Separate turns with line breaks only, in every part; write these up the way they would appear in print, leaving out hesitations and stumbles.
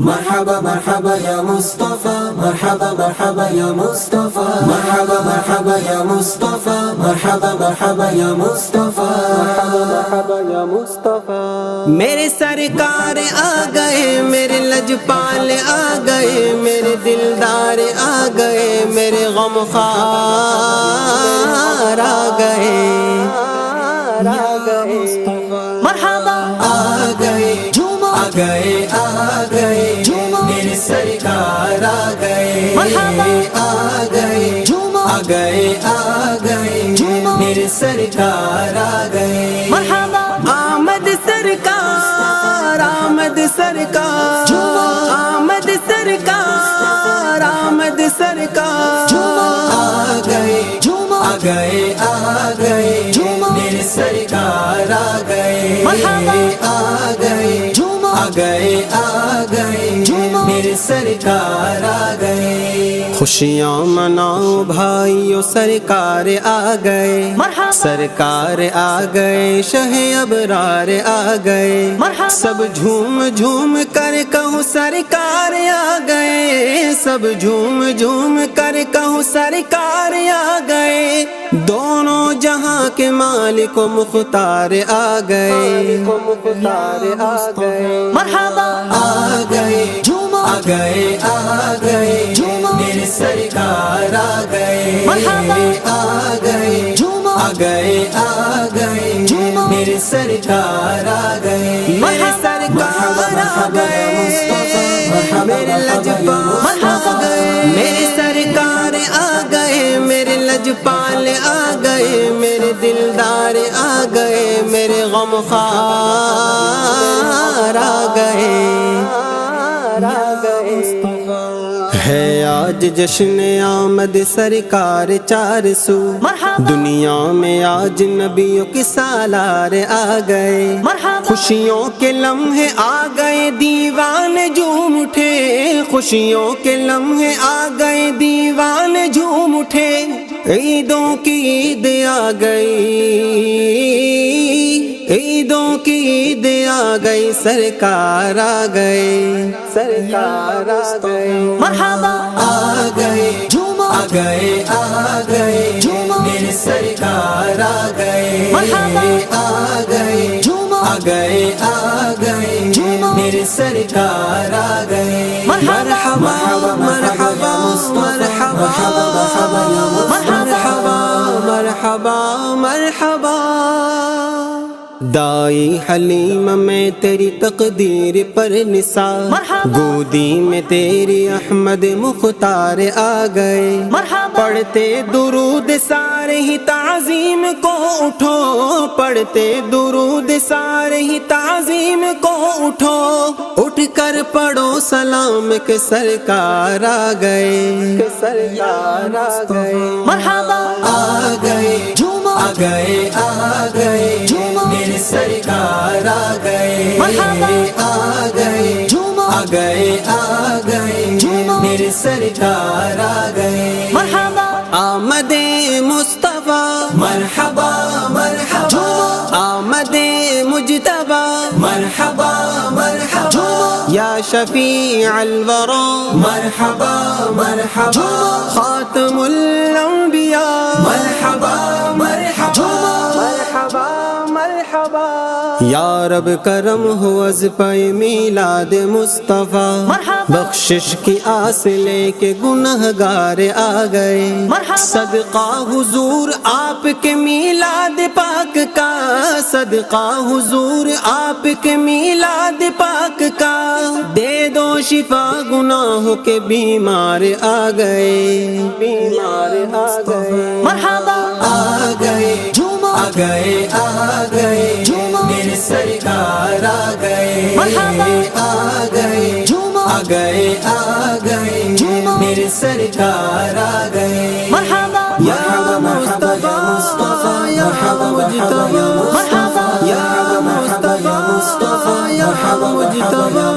مرحبا مرحبا یا مصطفى مرحبا مرحبا یا مصطفى مرحبا مرحبا یا مصطفى مرحبا مرحبا یا مصطفى مرحبا مرحبا یا مصطفى
میرے سرکار آ گئے، میرے لجپال آ گئے، میرے دلدار آ گئے، میرے غمخوار آ گئے، مرحبا
آ گئے آ گئے آ گئے میرے سرکار آ گئے
مرحبا
آ گئے آ گئے آ گئے میرے سرکار آ گئے
مرحبا آمد سرکار، آمد سرکار، آمد سرکار، آمد سرکار،
آ گئے آ گئے آ گئے میرے سرکار آ گئے
مرحبا
آ گئے آ گئے آ گئے میرے سرکار آ گئے
خوشیاں مناؤ بھائیو، سرکار آ گئے،
مرحبا
سرکار آ گئے، شہ ابرار آ گئے،
مرحبا
سب جھوم جھوم کر کہوں سرکار آ گئے، سب جھوم جھوم کر کہوں سرکار آ گئے، دونوں جہاں کے مالک و مختار آ گئے، مختار آ گئے،
مرحبا آ گئے آ گئے آ گئے میرے سرکار آ گئے
مرحبا
آ گئے آ گئے آ گئے میرے سرکار آ گئے
میرے سرکار آ گئے، میرے لجپال آ گئے، میرے سرکار آ گئے، میرے لجپال آ گئے، میرے دلدار آ گئے، میرے غمخوار آ گئے، ہے آج جشن آمد سرکار چار سو، دنیا میں آج نبیوں کی سالار آ گئے، خوشیوں کے لمحے آ گئے، دیوان جھوم اٹھے، خوشیوں کے لمحے آ گئے، دیوان جھوم اٹھے، عیدوں کی عید آ گئی، عیدوں کی عید آ گئی، سرکار آ گئے، سرکار آ گئے،
مرحبا آ گئے آ گئے آ گئے میرے سرکار آ گئے
مرحبا
آ گئے آ گئے آ گئے میرے سرکار آ گئے
مرحبا مرحبا مرحبا مرحبا مرحبا مرحبا، دائی حلیم میں تیری تقدیر پر نثار، گودی میں تیری احمد مختار آ گئے، پڑھتے درود سارے ہی تعظیم کو اٹھو، پڑھتے درود سارے ہی تعظیم کو اٹھو، اٹھ کر پڑھو سلام کے سرکار آ گئے، سرکار آ گئے،
مرحبا آ گئے آ گئے آ گئے میرے سرکار آ گئے آ گئے آ گئے آ گئے میرے سرکار آ گئے
آمد مصطفیٰ
مرحبا مرحبا
آمد مجتبی
مرحبا مرحبا
یا شفیع الورا
مرحبا مرحبا
خاتم الانبیاء
مرحبا مرحبا
مرحبا مرحبا یا رب کرم ہو از پہ میلاد مصطفیٰ، بخشش کی آس لے کے گنہگار آ گئے، صدقہ حضور آپ کے میلاد پاک کا، صدقہ حضور آپ کے میلاد پاک کا، دے دو شفا گناہوں کے بیمار آ گئے، بیمار آ گئے،
مرحبا آ گئے آ گئے آ گئے میرے سرکار آ گئے آ گئے آ گئے آ گئے میرے سرکار آ گئے
یا مصطفیٰ یا مجتبی یا مصطفیٰ یا مجتبی،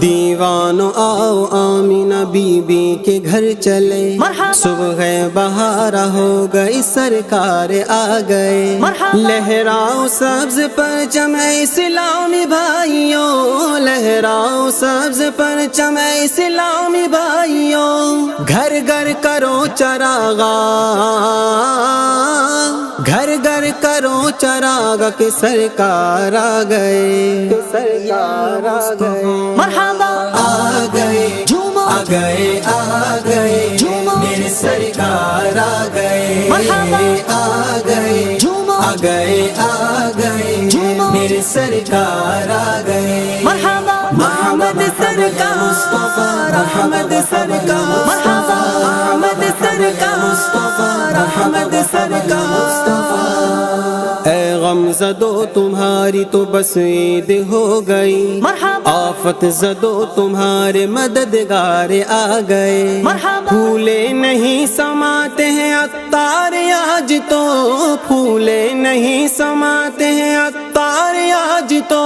دیوانو آؤ آمینہ بی بی کے گھر چلے صبح بہار ہو گئی سرکار آ گئے لہراؤ سبز پرچم اسلامی بھائیوں لہراؤ سبز پرچم اسلامی بھائیوں گھر گھر کرو چراغا گھر گھر کرو چراغ کہ سرکار آ گئے سرکار آ گئے
مرحبا
آ گئے
آ گئے
آ گئے
میرے سرکار آ گئے
آ گئے
آ گئے
آ گئے
میرے سرکار آ گئے
محمد سرکار مصطفیٰ رحمت سرکار مصطفیٰ احمد سرکار مصطفیٰ رحمت سرکار مصطفیٰ اے غم زدو تمہاری تو بس عید ہو گئی آفت زدو تمہارے مددگار آ گئے پھولے نہیں سماتے ہیں عطار آج تو پھولے نہیں سماتے ہیں عطار آج تو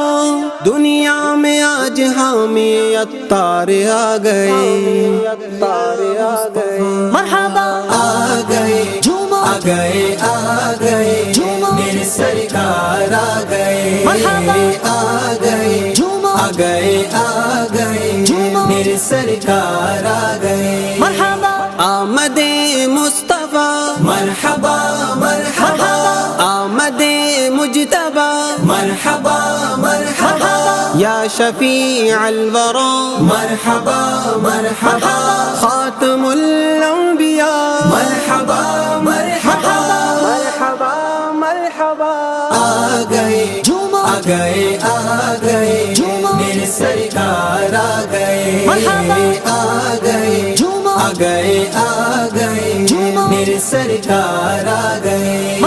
دنیا میں آج حامی عطار آ گئے عطار آ گئے
مرحبا
آ گئے
آ گئے
آ گئے
میرے سرکار آ گئے
آ گئے
آ گئے
آ گئے
میرے سرکار آ گئے
آمد مصطفیٰ
مرحبا مرحبا
آمد مجتبی
مرحبا مرحبا
یا شفیع الورا
مرحبا مرحبا
خاتم الانبیاء
مرحبا مرحبا
مرحبا مرحبا
آ گئے آ گئے آ گئے میرے سرکار آ گئے آ گئے آ گئے آ گئے میرے سرکار آ گئے